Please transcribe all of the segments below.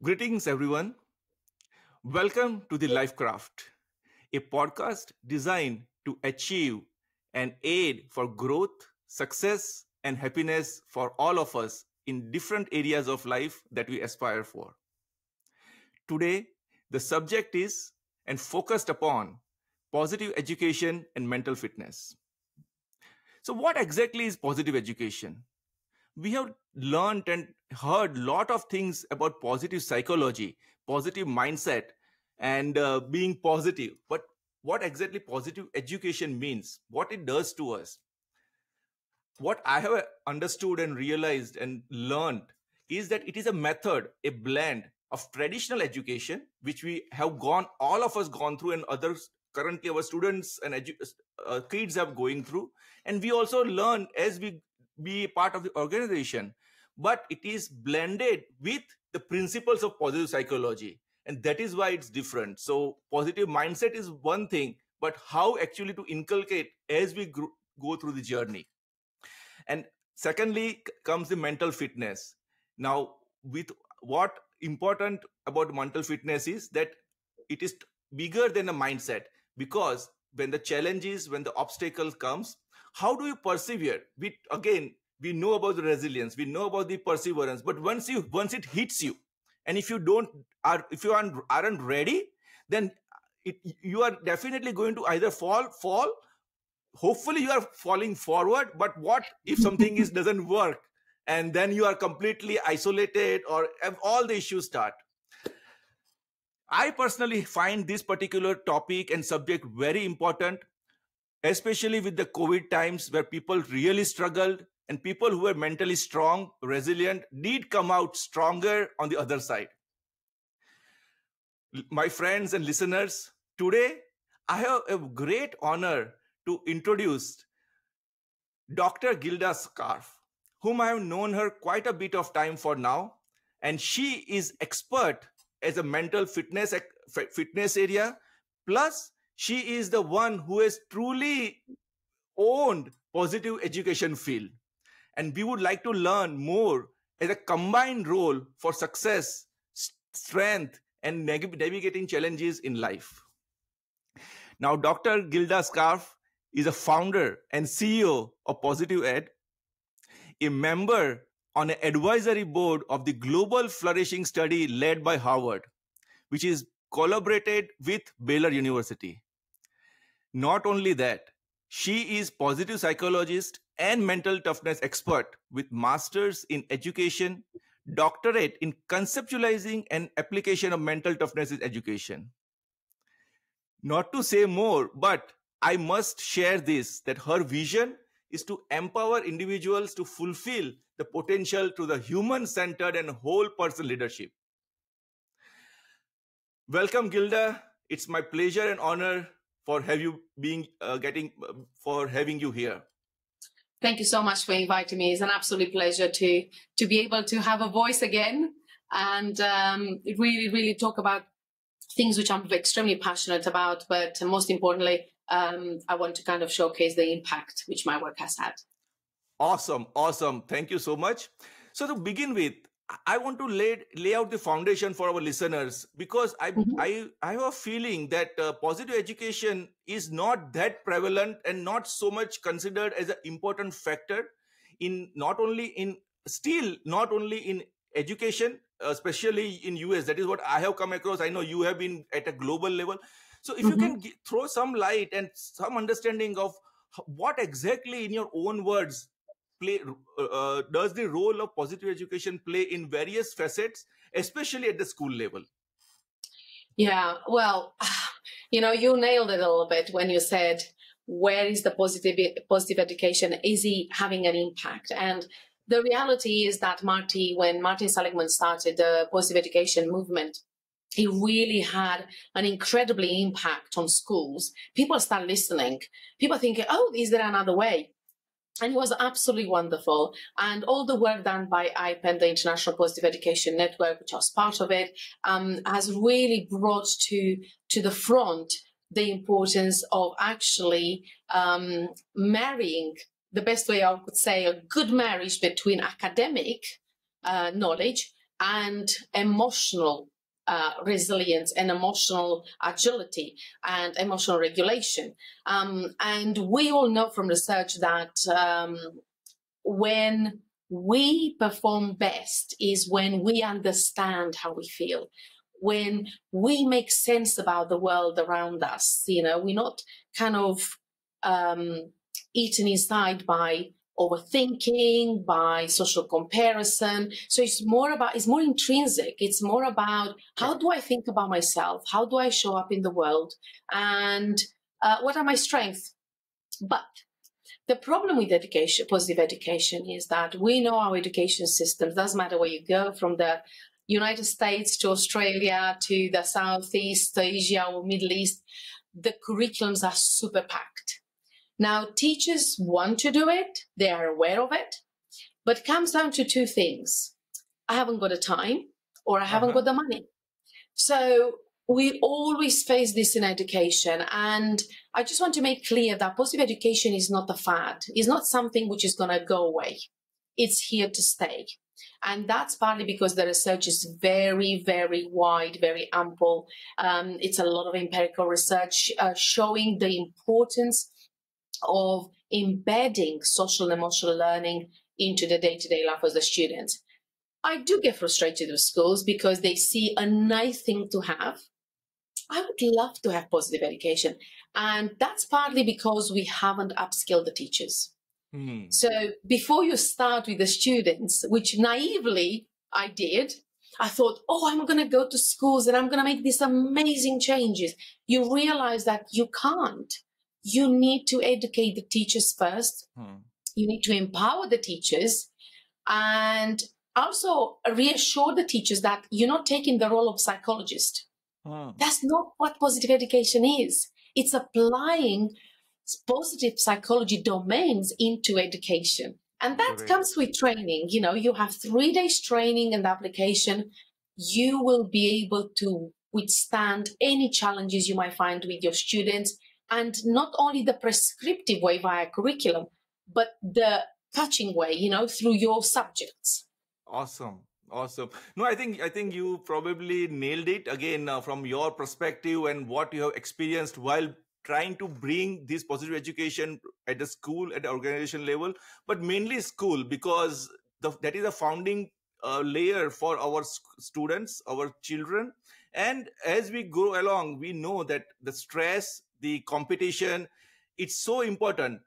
Greetings, everyone. Welcome to the Lifecraft, a podcast designed to achieve and aid for growth, success, and happiness for all of us in different areas of life that we aspire for. Today, the subject is and focused upon positive education and mental fitness. So, what exactly is positive education? We have learned and heard a lot of things about positive psychology, positive mindset, and being positive. But what exactly positive education means, what it does to us, what I have understood and realized and learned is that it is a method, a blend of traditional education, which we have gone, all of us gone through, and others currently our students and kids are going through. And we also learn as we be part of the organization, but it is blended with the principles of positive psychology. And that is why it's different. So positive mindset is one thing, but how actually to inculcate as we go through the journey. And secondly comes the mental fitness. Now, with what important about mental fitness is that it is bigger than a mindset, because when the challenges, when the obstacle comes, how do you persevere? We know about the resilience, we know about the perseverance, but once it hits you, and if you aren't ready, then you are definitely going to either fall. Hopefully you are falling forward, but what if something doesn't work, and then you are completely isolated, or all the issues start. I personally find this particular topic and subject very important, especially with the COVID times where people really struggled, and people who were mentally strong, resilient, did come out stronger on the other side. My friends and listeners, today I have a great honor to introduce Dr. Gilda S.O.A.R, whom I have known her quite a bit of time for now, and she is expert as a mental fitness area. Plus, she is the one who has truly owned positive education field, and we would like to learn more as a combined role for success, strength, and navigating challenges in life. Now, Dr. Gilda S.O.A.R is a founder and CEO of Positive Ed, a member on an advisory board of the Global Flourishing Study led by Harvard, which is collaborated with Baylor University. Not only that, she is positive psychologist and mental toughness expert with masters in education, doctorate in conceptualizing and application of mental toughness in education. Not to say more, but I must share this, that her vision is to empower individuals to fulfill the potential through the human-centered and whole person leadership. Welcome, Gilda. It's my pleasure and honor for having you here. Thank you so much for inviting me. It's an absolute pleasure to be able to have a voice again and really talk about things which I'm extremely passionate about, but most importantly, I want to kind of showcase the impact which my work has had. Awesome. Thank you so much. So to begin with, I want to lay out the foundation for our listeners, because I have a feeling that positive education is not that prevalent and not so much considered as an important factor not only in education, especially in US. That is what I have come across. I know you have been at a global level. So if you can throw some light and some understanding of what exactly, in your own words, does the role of positive education play in various facets, especially at the school level? Yeah, well, you nailed it a little bit when you said, where is the positive education? Is it having an impact? And the reality is that when Martin Seligman started the positive education movement, it really had an incredibly impact on schools. People start listening. People thinking, oh, is there another way? And it was absolutely wonderful. And all the work done by IPEN, the International Positive Education Network, which I was part of it, has really brought to the front the importance of actually marrying, the best way I could say, a good marriage between academic knowledge and emotional resilience and emotional agility and emotional regulation. And we all know from research that when we perform best is when we understand how we feel, when we make sense about the world around us. We're not kind of eaten inside by overthinking, by social comparison. So it's more intrinsic. It's more about, how do I think about myself? How do I show up in the world? And what are my strengths? But the problem with education, positive education, is that we know our education systems, doesn't matter where you go, from the United States to Australia to the Southeast Asia or Middle East, the curriculums are super packed. Now, teachers want to do it, they are aware of it, but it comes down to two things. I haven't got the time, or I haven't got the money. So we always face this in education. And I just want to make clear that positive education is not a fad. It's not something which is going to go away. It's here to stay. And that's partly because the research is very, very wide, very ample. It's a lot of empirical research showing the importance of embedding social and emotional learning into the day-to-day life of the students. I do get frustrated with schools because they see a nice thing to have. I would love to have positive education. And that's partly because we haven't upskilled the teachers. So before you start with the students, which naively I did, I thought, I'm going to go to schools and I'm going to make these amazing changes. You realize that you can't. You need to educate the teachers first. You need to empower the teachers and also reassure the teachers that you're not taking the role of psychologist. That's not what positive education is. It's applying positive psychology domains into education. And that comes with training. You have 3 days training and application. You will be able to withstand any challenges you might find with your students. And not only the prescriptive way via curriculum, but the touching way, through your subjects. Awesome. No, I think you probably nailed it again from your perspective and what you have experienced while trying to bring this positive education at the school, at the organization level, but mainly school, because that is a founding layer for our students, our children. And as we go along, we know that the stress, the competition, it's so important.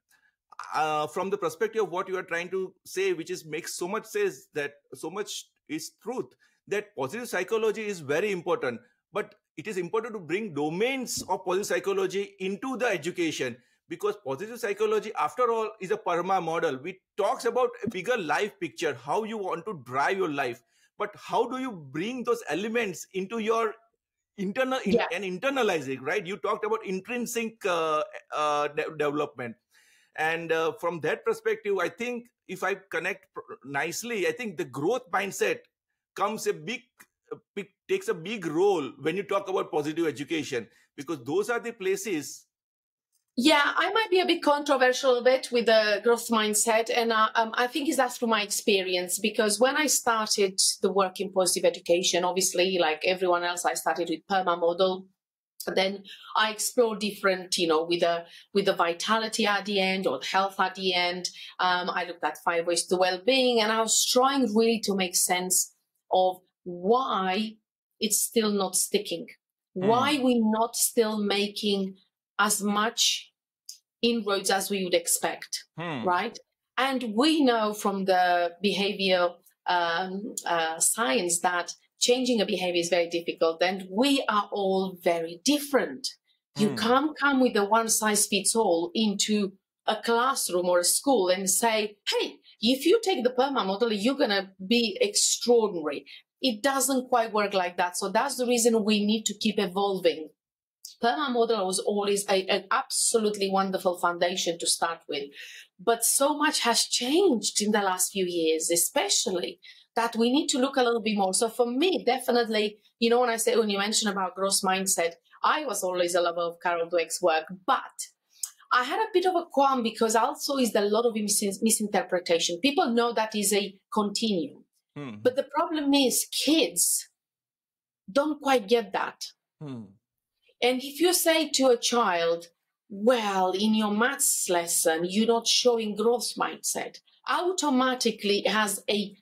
From the perspective of what you are trying to say, which makes so much sense, that so much is truth, that positive psychology is very important, but it is important to bring domains of positive psychology into the education, because positive psychology, after all, is a PERMA model, which talks about a bigger life picture, how you want to drive your life, but how do you bring those elements into your internal and internalize it, right? You talked about intrinsic development. And from that perspective, I think if I connect nicely, I think the growth mindset comes takes a big role when you talk about positive education, because those are the places. Yeah, I might be a bit controversial with the growth mindset. And I think it's that through my experience, because when I started the work in positive education, obviously, like everyone else, I started with PERMA model. Then I explored different, with the vitality at the end or health at the end. I looked at 5 ways to well-being, and I was trying really to make sense of why it's still not sticking. Why we're not still making as much inroads as we would expect, right? And we know from the behavioral science that changing a behavior is very difficult, and we are all very different. You can't come with a one-size-fits-all into a classroom or a school and say, hey, if you take the PERMA model, you're going to be extraordinary. It doesn't quite work like that. So that's the reason we need to keep evolving. PERMA model was always an absolutely wonderful foundation to start with. But so much has changed in the last few years, especially that we need to look a little bit more. So for me, definitely, when you mentioned about growth mindset, I was always a lover of Carol Dweck's work, but I had a bit of a qualm because also is a lot of misinterpretation. People know that is a continuum. Hmm. But the problem is kids don't quite get that. Hmm. And if you say to a child, well, in your maths lesson, you're not showing growth mindset, automatically it has a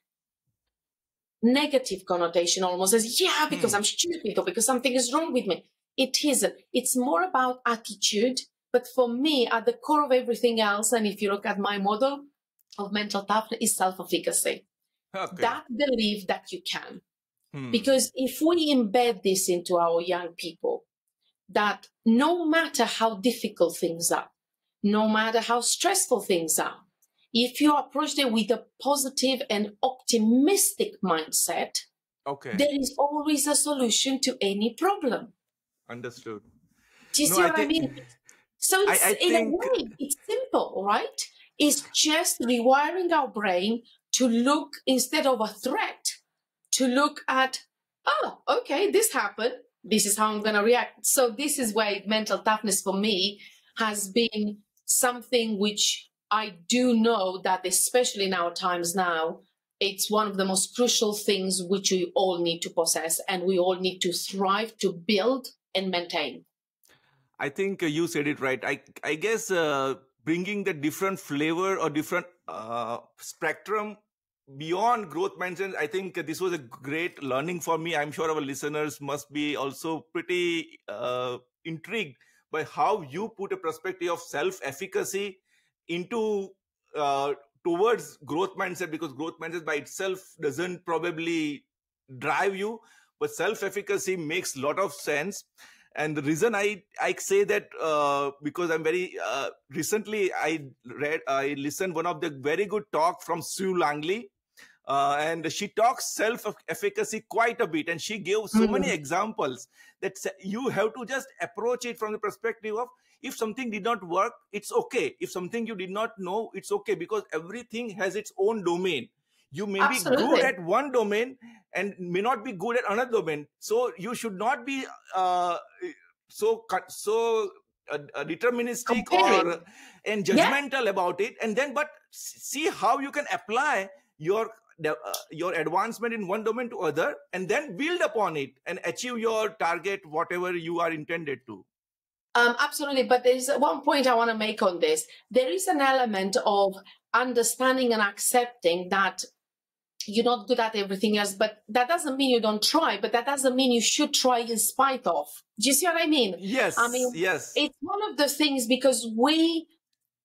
negative connotation, almost as, yeah, because Hmm. I'm stupid or because something is wrong with me. It isn't. It's more about attitude. But for me, at the core of everything else, and if you look at my model of mental toughness, is self-efficacy. Okay. That belief that you can. Hmm. Because if we embed this into our young people, that no matter how difficult things are, no matter how stressful things are, if you approach them with a positive and optimistic mindset, Okay. there is always a solution to any problem. Understood. Do you No, see I what I think mean? So it's, I in a think way, it's simple, right? It's just rewiring our brain to look, instead of a threat, to look at, oh, okay, this happened. This is how I'm going to react. So this is why mental toughness for me has been something which I do know that, especially in our times now, it's one of the most crucial things which we all need to possess and we all need to thrive to build and maintain. I think you said it right. I guess bringing the different flavor or different spectrum beyond growth mindset. I think this was a great learning for me. I'm sure our listeners must be also pretty intrigued by how you put a perspective of self-efficacy into uh, towards growth mindset, because growth mindset by itself doesn't probably drive you, but self-efficacy makes a lot of sense. And the reason I say that because I'm very recently I listened one of the very good talk from Sue Langley, and she talks self-efficacy quite a bit, and she gave so many Mm, examples that you have to just approach it from the perspective of, if something did not work, it's okay. If something you did not know, it's okay, because everything has its own domain. You may be good absolutely. at one domain and may not be good at another domain, so you should not be uh, deterministic or Comparing. and Yeah. judgmental about it, and then but see how you can apply your advancement in one domain to other, and then build upon it and achieve your target, whatever you are intended to. Absolutely. But there's one point I want to make on this. There is an element of understanding and accepting that you're not good at everything else, but that doesn't mean you don't try, but that doesn't mean you should try in spite of. Do you see what I mean? I Yes, mean, yes, it's one of the things because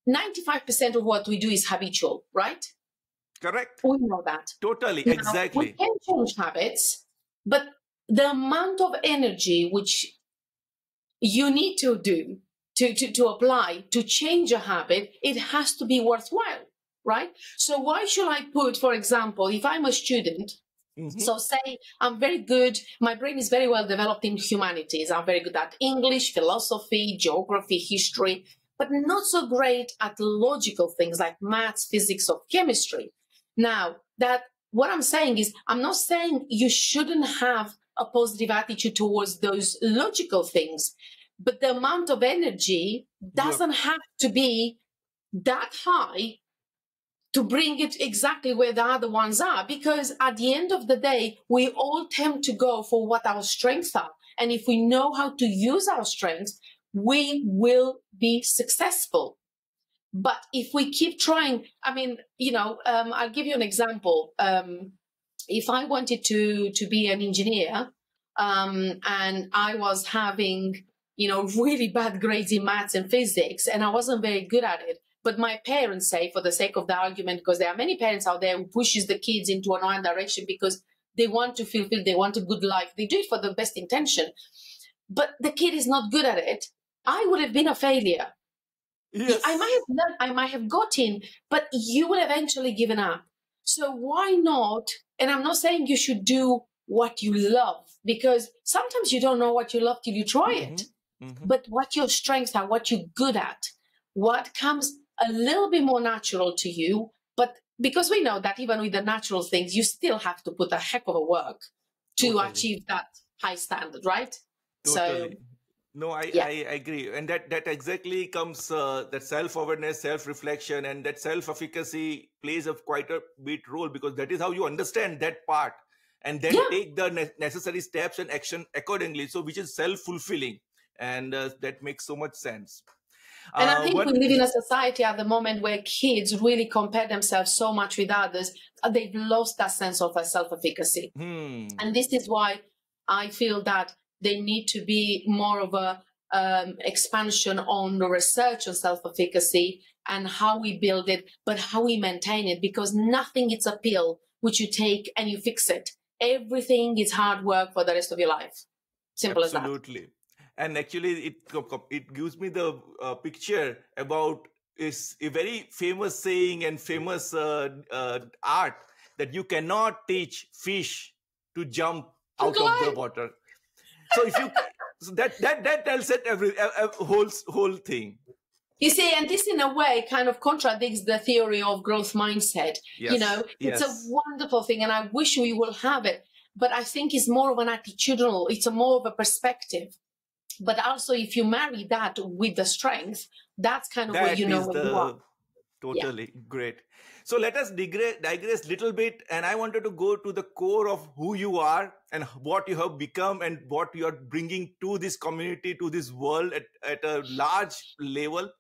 95% of what we do is habitual, right? correct, We know that. totally, Now, we exactly. can change habits, but the amount of energy which you need to do to apply to change a habit, it has to be worthwhile, right? So why should I put, for example, if I'm a student, Hmm. so say I'm very good, my brain is very well developed in humanities. I'm very good at English, philosophy, geography, history, but not so great at logical things like maths, physics, or chemistry. Now, that what I'm saying is, I'm not saying you shouldn't have a positive attitude towards those logical things, but the amount of energy You have doesn't have to be that high to bring it exactly where the other ones are. Because at the end of the day, we all tend to go for what our strengths are. And if we know how to use our strengths, we will be successful. But if we keep trying, I mean, I'll give you an example. If I wanted to be an engineer, and I was having, really bad grades in maths and physics, and I wasn't very good at it. But my parents say, for the sake of the argument, because there are many parents out there who pushes the kids into one direction because they want to fulfill, they want a good life. They do it for the best intention. But the kid is not good at it. I would have been a failure. I might yes. have learned, I might have got in, but you will eventually given up. So why not? And I'm not saying you should do what you love, because sometimes you don't know what you love till you try Hmm. it. Hmm. But what your strengths are, what you're good at, what comes a little bit more natural to you. But because we know that even with the natural things, you still have to put a heck of a work to Totally, achieve that high standard, right? So totally. No, Yeah. I agree. And that exactly comes that self-awareness, self-reflection, and that self-efficacy plays a quite a big role, because that is how you understand that part and then Yeah. take the necessary steps and action accordingly. So, which is self-fulfilling. And that makes so much sense. And I think we One, live in a society at the moment where kids really compare themselves so much with others, they've lost that sense of self-efficacy. And this is why I feel that there need to be more of a expansion on the research on self-efficacy and how we build it, but how we maintain it, because nothing is a pill which you take and you fix it. Everything is hard work for the rest of your life. Simple as that. absolutely. And actually, it gives me the picture about is a very famous saying and famous art that you cannot teach fish to jump To out of the climb. water. So if you so that tells it whole thing. You see, and this in a way kind of contradicts the theory of growth mindset. You know, Yes, it's a yes. wonderful thing, and I wish we will have it. But I think it's more of an attitudinal, it's a more of a perspective. But also, if you marry that with the strength, that's kind of where you That know is where you are. the Yeah. totally great. So let us digress little bit, and I wanted to go to the core of who you are and what you have become and what you are bringing to this community, to this world at a large level.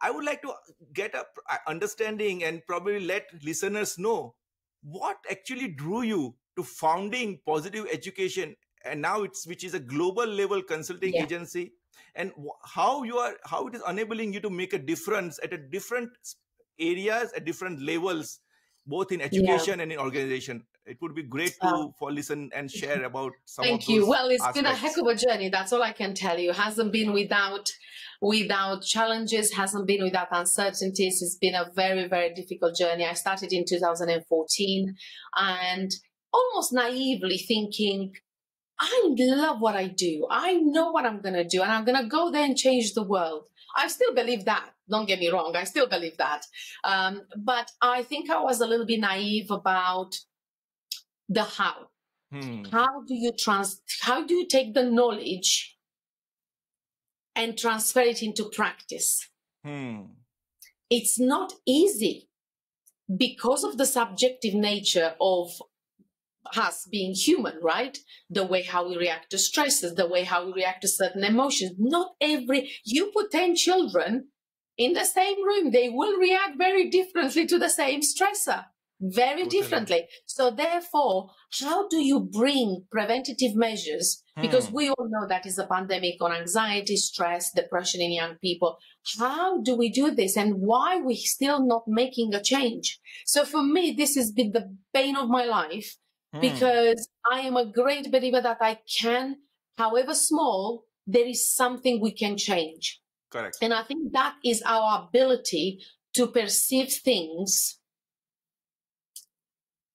I would like to get a understanding and probably let listeners know what actually drew you to founding Positive Education, and now it's which is a global level consulting Yeah. agency, and how it is enabling you to make a difference at a different areas at different levels, both in Yeah. education and in organization. It would be great Uh, to for listen and share about some of Thank you. those Well, it's been a heck aspects. of a journey. That's all I can tell you. It hasn't been without challenges, hasn't been without uncertainties. It's been a very, very difficult journey. I started in 2014 and almost naively thinking, I love what I do. I know what I'm going to do, and I'm going to go there and change the world. I still believe that. Don't get me wrong. I still believe that. But I think I was a little bit naive about the how. Hmm. How do you take the knowledge and transfer it into practice? Hmm. It's not easy because of the subjective nature of us being human, right? The way how we react to stresses, the way how we react to certain emotions. You put 10 children in the same room, they will react very differently to the same stressor, very Totally. differently. So therefore, how do you bring preventative measures? Because Hmm. we all know that is a pandemic on anxiety, stress, depression in young people. How do we do this, and why are we still not making a change? So for me, this has been the bane of my life, Hmm. because I am a great believer that I can, however small, there is something we can change. Correct. And I think that is our ability to perceive things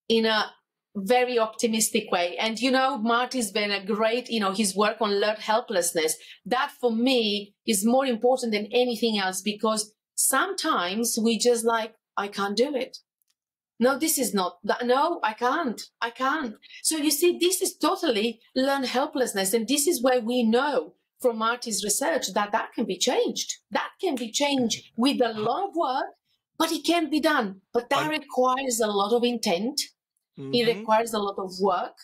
in a very optimistic way. And, Marty's been a great, his work on learned helplessness. That for me is more important than anything else, because sometimes we just like, I can't do it. No, this is not, no, I can't. So you see, this is totally learned helplessness. And this is where we know from Marty's research that can be changed. That can be changed with a lot of work, but it can be done. But that requires a lot of intent. It Mm-hmm. requires a lot of work.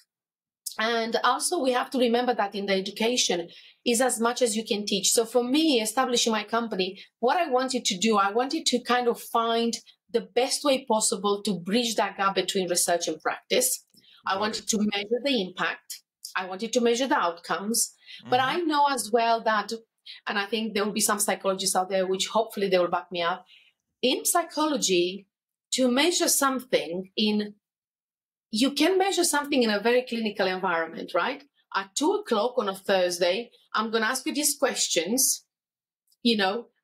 And also we have to remember that in the education is as much as you can teach. So for me, establishing my company, what I wanted to do, I wanted to kind of find the best way possible to bridge that gap between research and practice. I Got wanted it. to measure the impact. I wanted to measure the outcomes. But Mm-hmm. I know as well that, and I think there will be some psychologists out there which hopefully they will back me up. In psychology, to measure something you can measure something in a very clinical environment, right? At 2 o'clock on a Thursday, I'm going to ask you these questions,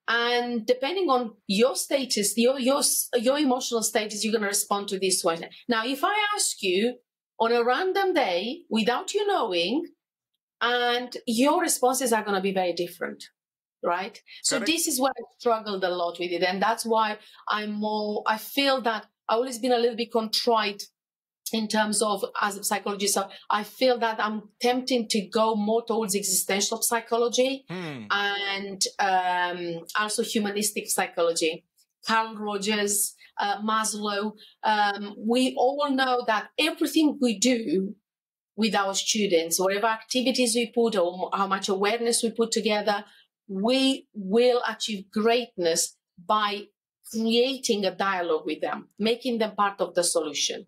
and depending on your status, your emotional status, you're going to respond to this one. Now, if I ask you on a random day without you knowing, and your responses are going to be very different, right? So Correct. this is why I struggled a lot with it. And that's why I feel that I've always been a little bit contrite in terms of as a psychologist. So I feel that I'm tempting to go more towards existential psychology and also humanistic psychology. Carl Rogers, Maslow, we all know that everything we do with our students, whatever activities we put or how much awareness we put together, we will achieve greatness by creating a dialogue with them, making them part of the solution.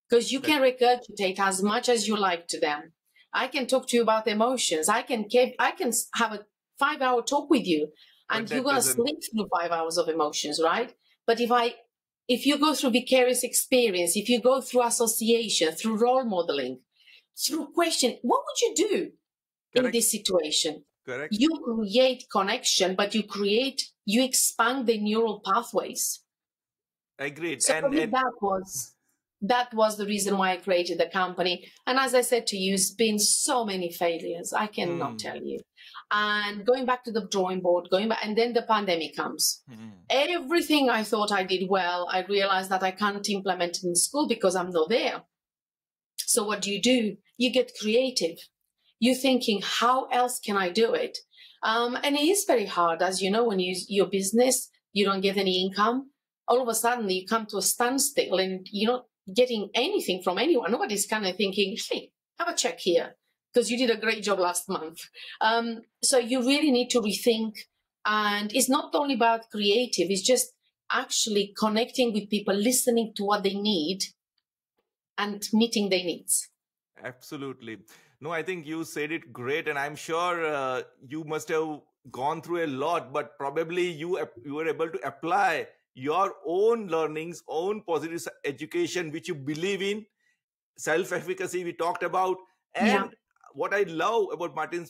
Because you can regurgitate as much as you like to them. I can talk to you about emotions. I can have a 5-hour talk with you, and you're gonna sleep through 5 hours of emotions, right? But if you go through vicarious experience, if you go through association, through role modeling, through question, what would you do in this situation? Correct. You create connection, but you expand the neural pathways. Agreed. So for me, that was the reason why I created the company. And as I said to you, it's been so many failures. I cannot tell you. And going back to the drawing board, and then the pandemic comes. Everything I thought I did well, I realized that I can't implement it in school because I'm not there. So what do? You get creative. You're thinking, how else can I do it? And it is very hard, as you know, when your business, you don't get any income. All of a sudden, you come to a standstill and you're not getting anything from anyone. Nobody's kind of thinking, hey, have a check here because you did a great job last month. So you really need to rethink. And it's not only about creative, it's just actually connecting with people, listening to what they need and meeting their needs. Absolutely. No, I think you said it great. And I'm sure you must have gone through a lot, but probably you were able to apply your own learnings, own positive education, which you believe in, self-efficacy we talked about. And what I love about Martin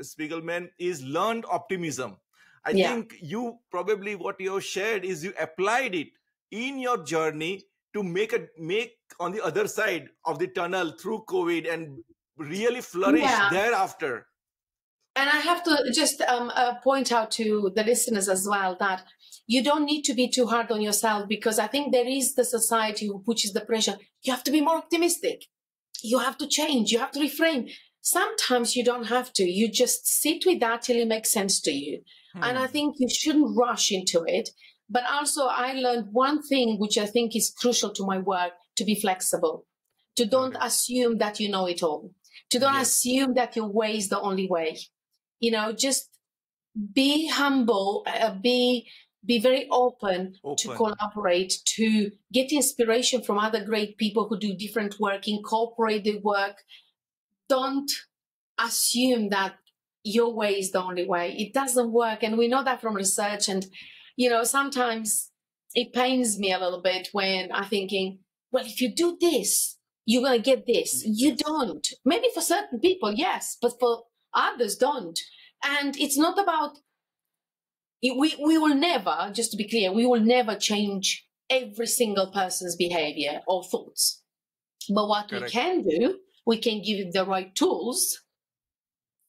Spiegelman is learned optimism. I think you probably, what you have shared is you applied it in your journey to make on the other side of the tunnel through COVID and really flourish thereafter. And I have to just point out to the listeners as well that you don't need to be too hard on yourself, because I think there is the society who pushes the pressure. You have to be more optimistic. You have to change. You have to reframe. Sometimes you don't have to. You just sit with that till it makes sense to you. And I think you shouldn't rush into it. But also I learned one thing, which I think is crucial to my work, to be flexible, to don't assume that you know it all, to don't assume that your way is the only way. You know, just be humble, be very open to collaborate, to get inspiration from other great people who do different work, incorporate the work. Don't assume that your way is the only way. It doesn't work. And we know that from research. And, you know, sometimes it pains me a little bit when I'm thinking, well, if you do this, you're going to get this. You don't. Maybe for certain people, yes, but for others, don't. And it's not about, we will never, just to be clear, we will never change every single person's behavior or thoughts. But what we can do, we can give the right tools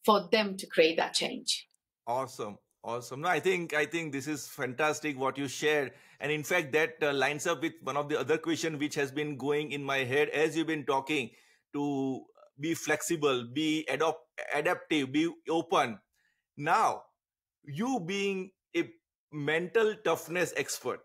for them to create that change. Awesome. No, I think this is fantastic what you shared. And in fact, that lines up with one of the other questions which has been going in my head as you've been talking, to be flexible, be adaptive, be open. Now, you being a mental toughness expert,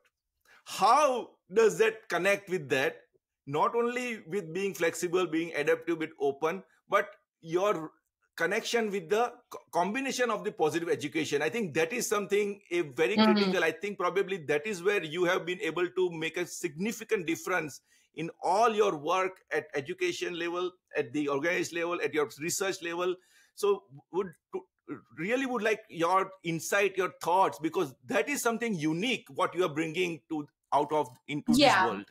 how does that connect with that? Not only with being flexible, being adaptive, but open, but your connection with the combination of the positive education. I think that is something very critical. I think probably that is where you have been able to make a significant difference in all your work at education level, at the organized level, at your research level. So really would like your insight, your thoughts, because that is something unique what you are bringing into this world.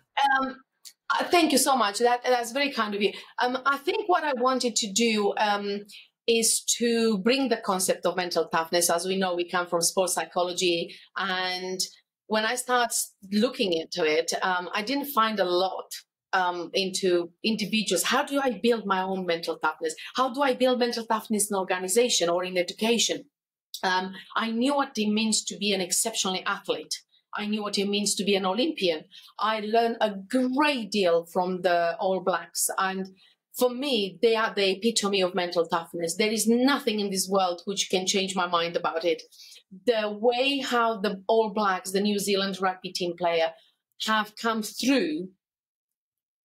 Thank you so much. That's very kind of you. I think what I wanted to do is to bring the concept of mental toughness. As we know, we come from sports psychology, and when I started looking into it, I didn't find a lot into individuals. How do I build my own mental toughness? How do I build mental toughness in an organization or in education? I knew what it means to be an exceptional athlete. I knew what it means to be an Olympian. I learned a great deal from the All Blacks. And for me, they are the epitome of mental toughness. There is nothing in this world which can change my mind about it. The way how the All Blacks, the New Zealand rugby team player, have come through,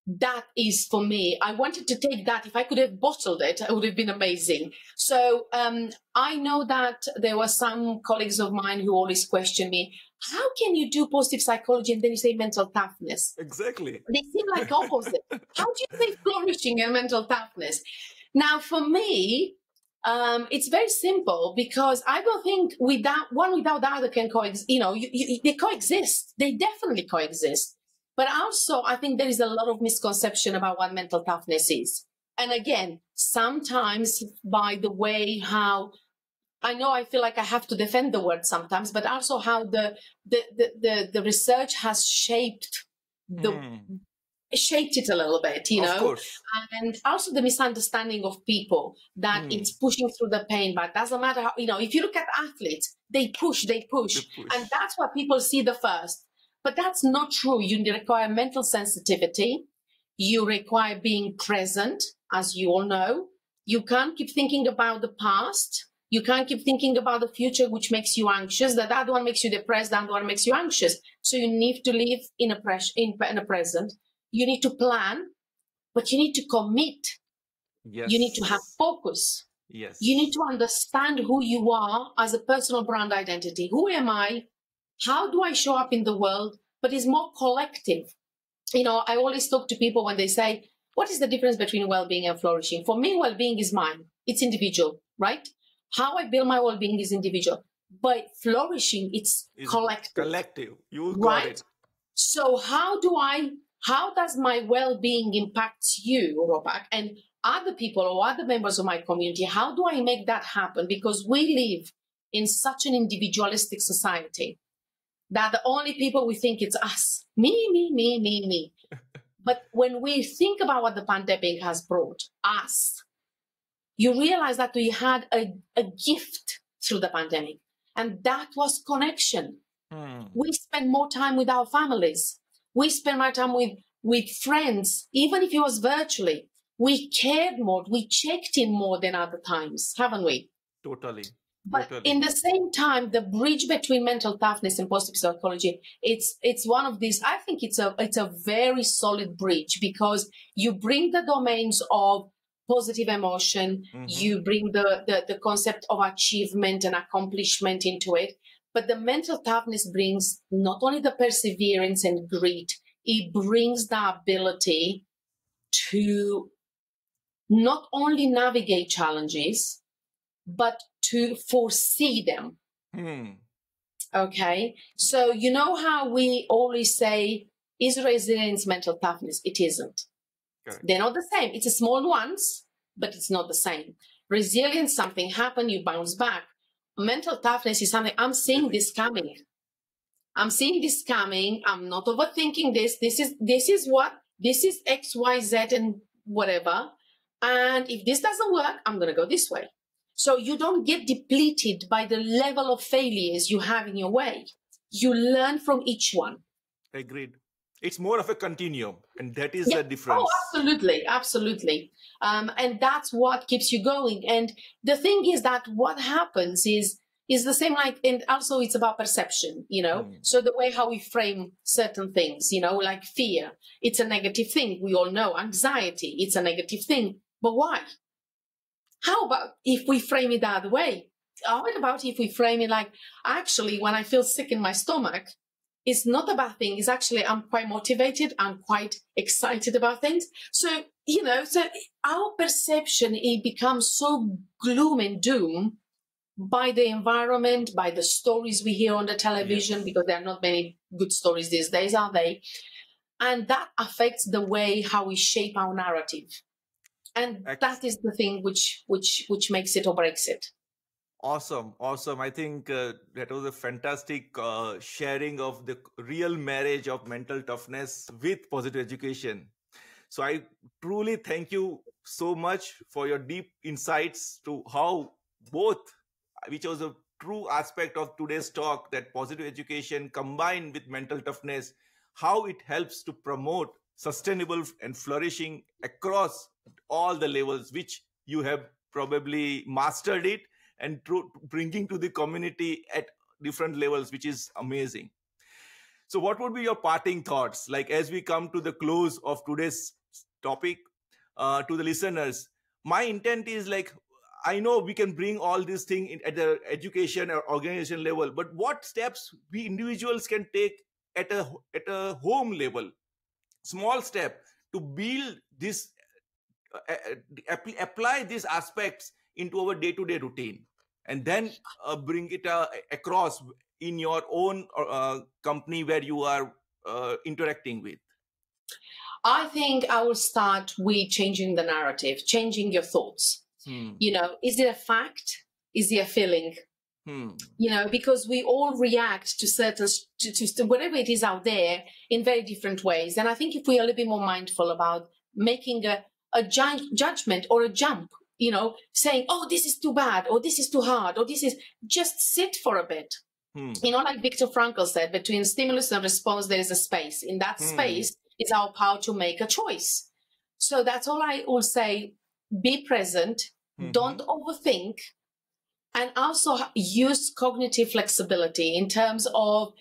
that is for me. I wanted to take that. If I could have bottled it, it would have been amazing. So I know that there were some colleagues of mine who always question me, how can you do positive psychology and then you say mental toughness? Exactly. They seem like opposite. How do you say flourishing and mental toughness? Now, for me, it's very simple because I don't think without the other can coexist. They coexist. They definitely coexist. But also, I think there is a lot of misconception about what mental toughness is. And again, sometimes by the way how I know I feel like I have to defend the word sometimes, but also how the research has shaped it a little bit, Of course. and also the misunderstanding of people that it's pushing through the pain, but doesn't matter how, if you look at athletes, they push, and that's what people see the first. But that's not true. You require mental sensitivity. You require being present, as you all know. You can't keep thinking about the past. You can't keep thinking about the future, which makes you anxious. That other one makes you depressed. That one makes you anxious. So you need to live in a present. You need to plan, but you need to commit. Yes. You need to have focus. Yes. You need to understand who you are as a personal brand identity. Who am I? How do I show up in the world? But it's more collective. I always talk to people when they say, what is the difference between well-being and flourishing? For me, well-being is mine. It's individual, right? How I build my well-being is individual. But flourishing, it's collective. Collective. You got right? it. So how does my well-being impact you, Robak, and other people or other members of my community? How do I make that happen? Because we live in such an individualistic society that the only people we think it's us, me. But when we think about what the pandemic has brought us, you realize that we had a gift through the pandemic, and that was connection. We spend more time with our families. We spend more time with friends, even if it was virtually. We cared more. We checked in more than other times, haven't we? Totally. But in the same time, the bridge between mental toughness and positive psychology, it's one of these. I think it's a very solid bridge because you bring the domains of positive emotion, you bring the concept of achievement and accomplishment into it. But the mental toughness brings not only the perseverance and grit, it brings the ability to not only navigate challenges, but to foresee them. Okay. So you know how we always say, is resilience mental toughness? It isn't. Correct. They're not the same. It's a small nuance, but it's not the same. Resilience, something happened, you bounce back. Mental toughness is something, I'm seeing this coming. I'm not overthinking this. This is X, Y, Z and whatever. And if this doesn't work, I'm going to go this way. So you don't get depleted by the level of failures you have in your way. You learn from each one. Agreed. It's more of a continuum, and that is the difference. Oh, absolutely. And that's what keeps you going. And the thing is that what happens is the same, and also it's about perception, So the way how we frame certain things, like fear, it's a negative thing. We all know anxiety, it's a negative thing. But why? How about if we frame it the other way? What about if we frame it like, actually, when I feel sick in my stomach, it's not a bad thing. It's actually, I'm quite motivated. I'm quite excited about things. So, so our perception, it becomes so gloom and doom by the environment, by the stories we hear on the television, because there are not many good stories these days, are they? And that affects the way how we shape our narrative. And that is the thing which makes it or breaks it. Awesome. I think that was a fantastic sharing of the real marriage of mental toughness with positive education. So I truly thank you so much for your deep insights to how both, which was a true aspect of today's talk, that positive education combined with mental toughness, how it helps to promote sustainable and flourishing across all the levels, which you have probably mastered it and bringing to the community at different levels, which is amazing. So, what would be your parting thoughts? Like, as we come to the close of today's topic, to the listeners, my intent is like, I know we can bring all these things at the education or organization level, but what steps we individuals can take at a home level, small step to build this, apply these aspects into our day-to-day routine, and then bring it across in your own company where you are interacting with. I think I will start with changing the narrative, changing your thoughts. Is it a fact? Is it a feeling? Because we all react to certain, to whatever it is out there in very different ways. And I think if we are a little bit more mindful about making a judgment or a jump, saying, oh, this is too bad, or this is too hard, or just sit for a bit. Like Viktor Frankl said, between stimulus and response, there is a space. In that space is our power to make a choice. So that's all I will say. Be present, don't overthink, and also use cognitive flexibility in terms of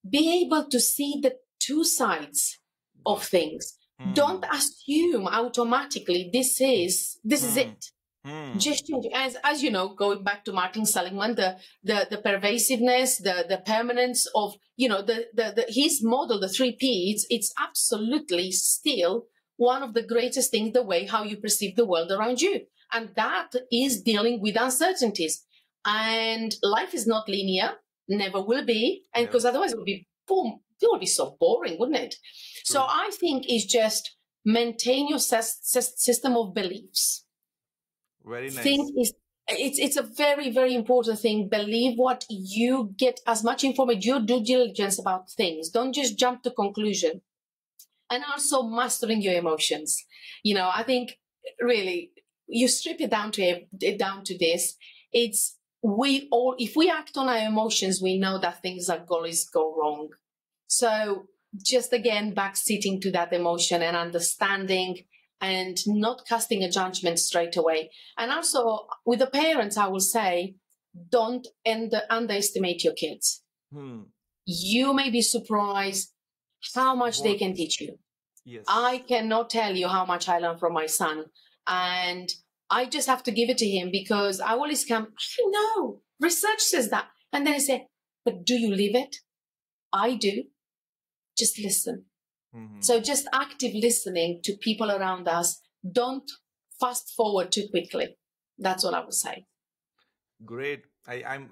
be able to see the two sides of things. Don't assume automatically this is it. Just change. As you know, going back to Martin Seligman, the pervasiveness, the permanence of his model, the 3 Ps, it's absolutely still one of the greatest things, the way how you perceive the world around you. And that is dealing with uncertainties. And life is not linear, never will be. And because otherwise it would be so boring, wouldn't it? True. So I think it's just maintain your system of beliefs. Very nice. It's a very, very important thing. Believe what you get, as much information, your due diligence about things. Don't just jump to conclusion. And also mastering your emotions. I think really you strip it down to this. It's we all, if we act on our emotions, we know that things are going to go wrong. So just again, back sitting to that emotion and understanding and not casting a judgment straight away. And also with the parents, I will say, don't underestimate your kids. You may be surprised how much they can teach you. Yes. I cannot tell you how much I learned from my son. And I just have to give it to him because I always come, I know, research says that. And then I say, but do you live it? I do. Just listen. So just active listening to people around us. Don't fast forward too quickly. That's what I would say. Great. I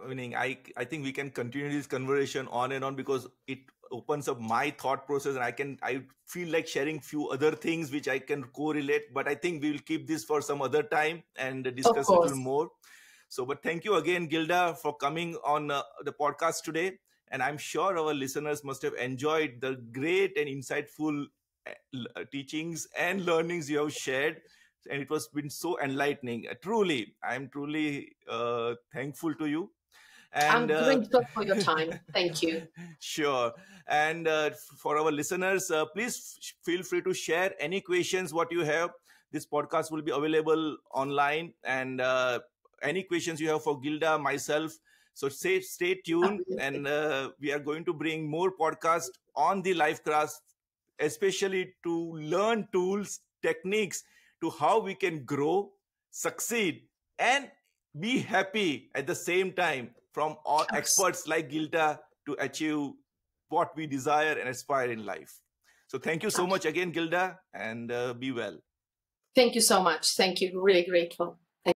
think we can continue this conversation on and on because it opens up my thought process, and I feel like sharing few other things which I can correlate, but I think we will keep this for some other time and discuss a little more. So, but thank you again, Gilda, for coming on the podcast today. And I'm sure our listeners must have enjoyed the great and insightful teachings and learnings you have shared. And it was been so enlightening. I'm truly thankful to you. And I'm grateful for your time. Thank you. Sure. And for our listeners, please feel free to share any questions what you have. This podcast will be available online, and any questions you have for Gilda, myself. So stay tuned, and we are going to bring more podcasts on the LifeCraft, especially to learn tools, techniques to how we can grow, succeed, and be happy at the same time, from all experts like Gilda, to achieve what we desire and aspire in life. So thank you so much again, Gilda, and be well. Thank you so much. Thank you. Really grateful.